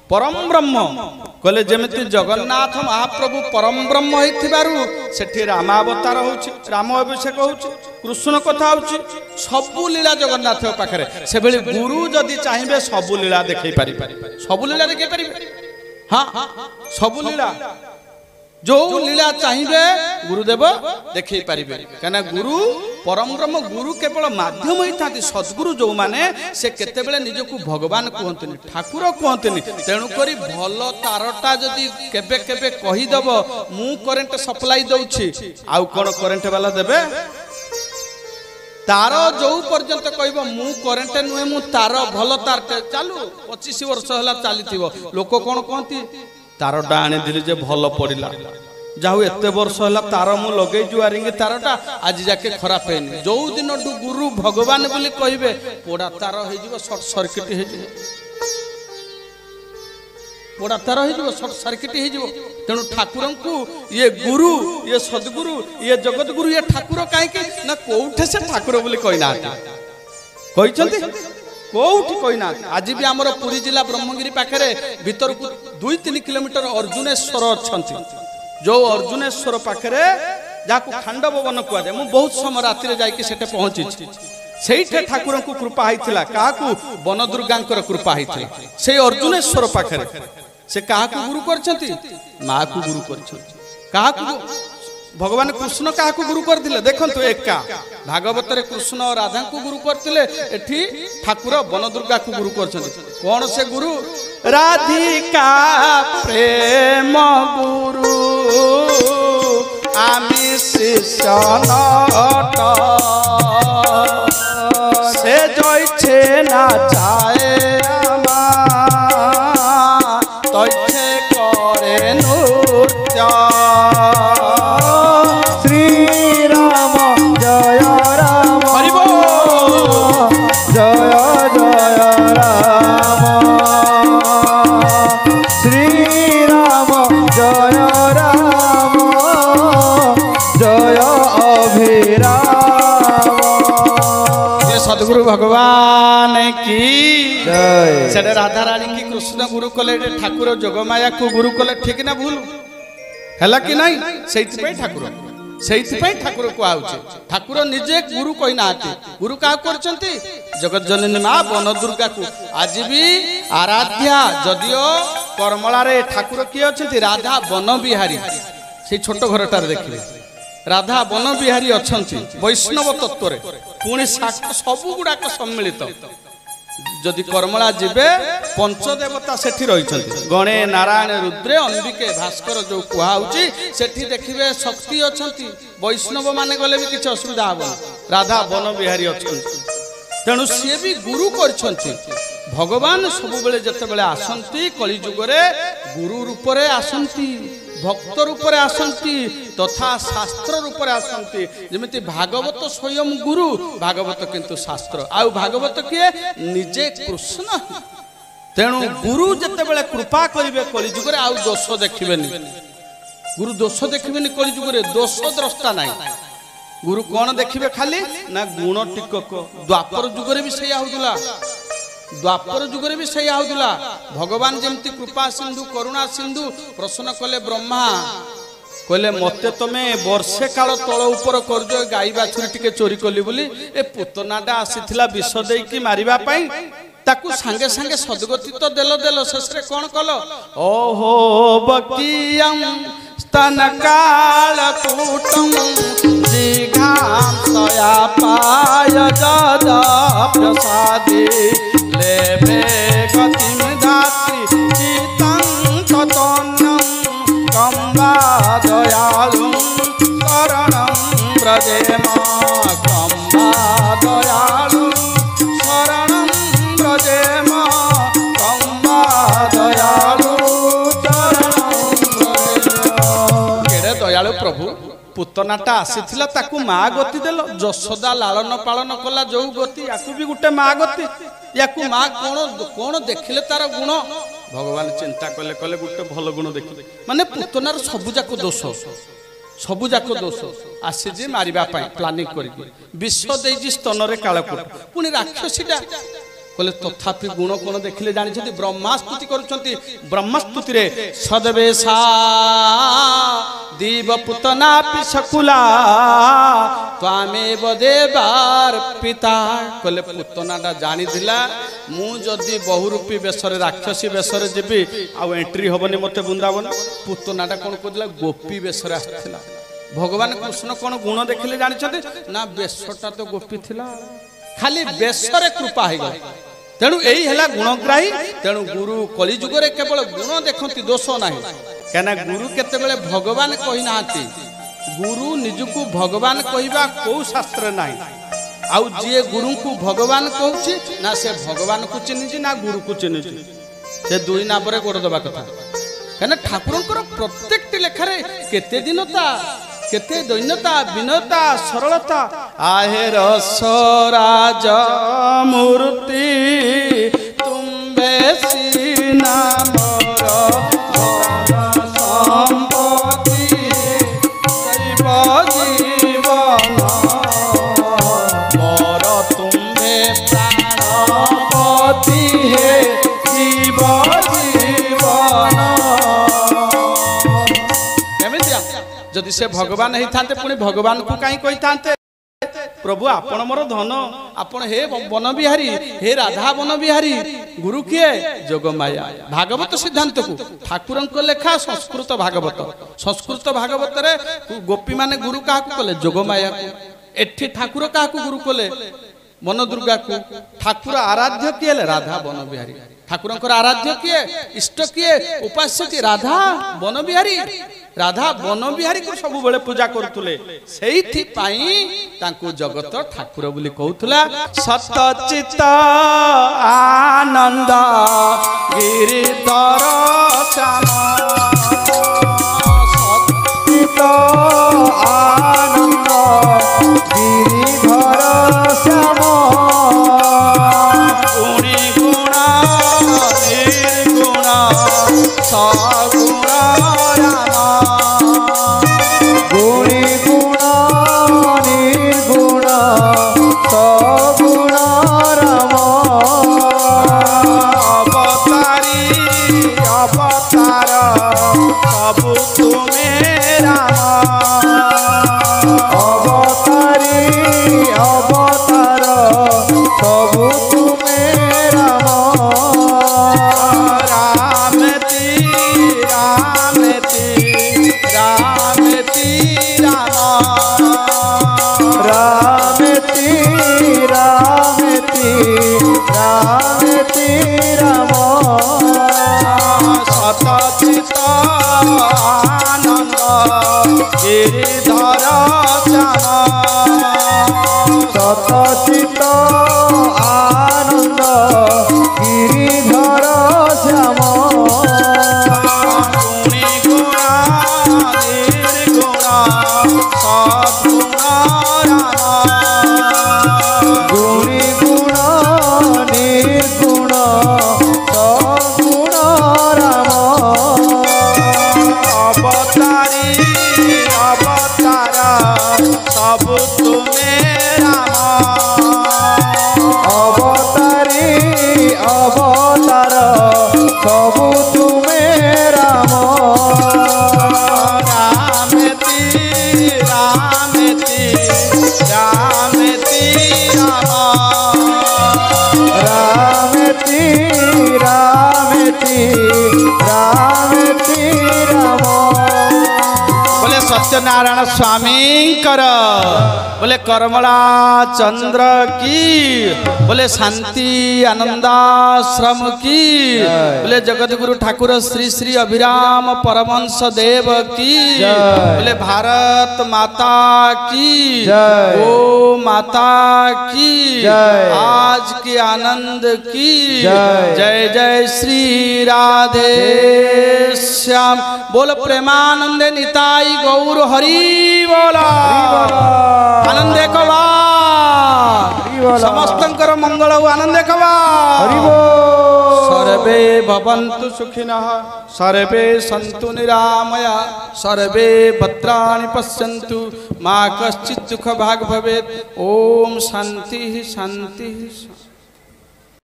परम ब्रह्म कहले जमिति जगन्नाथ महाप्रभु परम ब्रह्म होइथिबारु सेठी रामावतार होउछि राम अभिषेक होउछि कृष्ण कथा होउछि सबु लीला जगन्नाथ पाखरे से बेले गुरु जदि चाहिबे सबु लीला देखै पारि सबु लीला देखै पारि हां सबु लीला जो लीला चाहिए गुरुदेव देखई पारे कहना गुरु परम ब्रह्म गुरु केवल माध्यम ही था सद्गुरु जो माने से केतेबेले निजको भगवान कहते ठाकुर कहते तेणुक भल तारटा जदि केबे केबे कहीदेव मु करेन्ट सप्लाई दउछि आउ कोन करेन्ट वाला देबे तार जो पर्यंत कहब मु करेन्ट नुहे मु तार भल तार चालू 25 वर्ष होला चली लोक कौन कहती तारटा आनी दिली जे भल पड़ला जाऊ एते वर्ष होला तार मु लगे जुआरिंग तारटा आज जाके खराब हैनी जो दिन गुरु भगवान बोली कहिबे पोड़ा तार हो जिवो शॉर्ट सर्किट हो जिवो पोड़ा तार हो जिवो शॉर्ट सर्किट हो जिवो तेणु ठाकुर को ये गुरु ये सद्गुरु ये जगत गुरु ये ठाकुर काहे ना कोठे से ठाकुर बोली कहिना कहिसंती कोठी कहिना आज भी आमर पुरी जिला ब्रह्मगिरी पाखरे भीतर को 2-3 किलोमीटर अर्जुनेश्वर अछंती जो अर्जुनेश्वर पाखरे जाको खांडव वन कुआ जाय मु बहुत समय राति रे जाय कि सेटे पहुंची सेठे ठाकुर को कृपा हैथिला काकू वन दुर्गांकर कृपा हैथिला से अर्जुनेश्वर पाखरे से काकू गुरु करछंती मां को गुरु करछंती काकू भगवान कृष्ण क्या गुरु करते देखो एका भागवत रे कृष्ण और राधा को गुरु करते एठी ठाकुर वन दुर्गा को गुरु कर कौन से गुरु राधिका प्रेम गुरु आमी शिष्य से जइछे ना चाहे तइछे करे नृत्य सदगुरु भगवान की से राधा रानी की कृष्ण गुरु कले ठाकुर जोगमाया को गुरु कले ठीक ना भूल है कि नहीं से ठाकुर कहुचे ठाकुर निजे गुरु कहीना गुरु क्या करछंती जगत जननी माँ वन दुर्गा को आज भी आराध्या जदियो करमला रे ठाकुर किए अच्छे राधा वन बिहारी से छोट घरटार देखिए राधा वन बिहारी अच्छा वैष्णव तत्व पुणी सबु गुड़ाक सम्मिलित जदि करमला जीवे पंचदेवता सेठी रही गणे नारायण रुद्रे अंबिके भास्कर जो कहुची सेठी देखिए शक्ति अच्छा वैष्णव माने गले भी किसी असुविधा हे राधा वन बिहारी अच्छा तेणु सी भी गुरु कर भगवान सब बेले जिते बड़े आसंती कलिजुगरे गुरु रूप में आसंती भक्त रूप में आसंती तथा शास्त्र रूप में आसंती जमिति भागवत स्वयं गुरु भागवत किंतु शास्त्र आउ भागवत किए निजे कृष्ण तेणु गुरु जिते बड़े कृपा करेंगे कलिजुगरे आउ दोष देखिए गुरु दोष देखिए कलिजुगरे दोष द्रष्टा ना गुरु कौन देखिए खाली ना गुण टिकक द्वापर जुगरे भी सैया होउला द्वापर जुगरे भी सैया होउला भगवान जमती कृपा सिंधु करुणा सिंधु प्रश्न कले ब्रह्मा कहले मते तमे वर्षे काल तल ऊपर करज गाई बाछुरी टिके चोरी कली बोली ए पुतनाटा आसीथिला विष देकी मारिबा पई ताकू संगे संगे सदगति तो देलो शेषरे कौन कल ओहो बकियम स्तन काल कूटम जिघाम सया पाय जद प्रसादी लेबे गतिम धात्री चितं ततन्नं कम्बा दयालुं शरणं व्रजेम कम्बा दयालुं शरणं व्रजेम कम्बा दयालुं दयालु प्रभु पुतनाटा आसीथिला ताकू माँ गति देल जशोदा लालन पालन कला जो गति याकू भी गोटे माँ गति याकू माँ कौन देखिले तार गुण भगवान चिंता कले कले गोटे भल गुण देखिले माने पुतनार सबुजाक दोष आसी मारिबा पाई प्लानिंग करिके विश्व देजी स्तन रे कालकूट पुणी राक्षसीटा बोले तथापि गुण कौन देखिले जानी ब्रह्मास्तुति करुछंती ब्रह्मस्तुति रे सदवेशा दीव पुतना पिशकुला त्वामेव देवार पिता कहले पुतनाटा जानी दिला मु जदि बहुरूपी बेसरे राक्षसी बेसरे जीवी आ एंट्री हबनी मते वृंदावन पुतनाटा कौन कहला गोपी बेसरे आसथिला भगवान कृष्ण कौन गुण देखिले जानी ना बेसटा तो गोपी थिला खाली बेसरे कृपा हो गला तेणु यही है गुणग्राही तेणु गुरु कलिजुग केवल गुण देखती दोष ना कहना गुरु केतेबेले भगवान कही ना गुरु निजकू भगवान कहवा कौ शास्त्र ना आउ जी गुरु को भगवान कहूँ ना से भगवान को चिन्ह ना गुरु को चिन्ह से दुई नाम गोड़ दबा कथा कहना ठाकुर प्रत्येक लेखार केते दिनता केते दैन्यता विनयता सरलता आहे रसराज मूर्ति तुम्बे सीना मोर संपत्ति दैव जीवन मोर तुम्बे प्राणपति हे जीव जीवन जदि से भगवान ही था पुणी भगवान को कहीं कही था प्रभु आपण मोर धन आपण हे वन बिहारी हे राधा वन बिहारी गुरु किए जोगमाया भागवत सिद्धांत को ठाकुर लेखा संस्कृत भागवत रे गोपी माने गुरु क्या कले जोगमाया एठी ठाकुर क्या गुरु कले वन दुर्गा को ठाकुर आराध्य किए राधा वन बिहारी ठाकुर आराध्य किए इष्ट किए उपास्य किए राधा वन बिहारी को सब बेले पूजा करुले जगत ठाकुर बोली कहूला सतचित आनंद गिरिधर सतचित आनंद गिरिधर श्याम गुणी गुण निर्गुण सगुण सतचित आनंद गिरिधर श्याम गुणी गुण निर्गुण सद्गुण गुणी गुण निर्गुण सद्गुण राम अवतारी अवतार सब तुम्हें अवतार सबु तुमे राम रामेति रामेति रामेति राम रामेति रामेति रामेति राम बोले सत्यनारायण स्वामी कर बोले करमला चंद्र की बोले शांति आनंदाश्रम की बोले जगत गुरु ठाकुर श्री श्री अभिराम परमहंस देव की बोले भारत माता की गो माता की आज के आनंद की जय जय श्री राधे श्याम बोल प्रेमानंद निताई गौर हरि बोला आनंदे कवा समस्तंकर मंगल आनंदे कवा सर्वे भवन्तु सुखिनः सर्वे सन्तु निरामया सर्वे भद्राणि पश्यन्तु मा कश्चित् दुःख भाग् भवेत् ओम शांति शांति।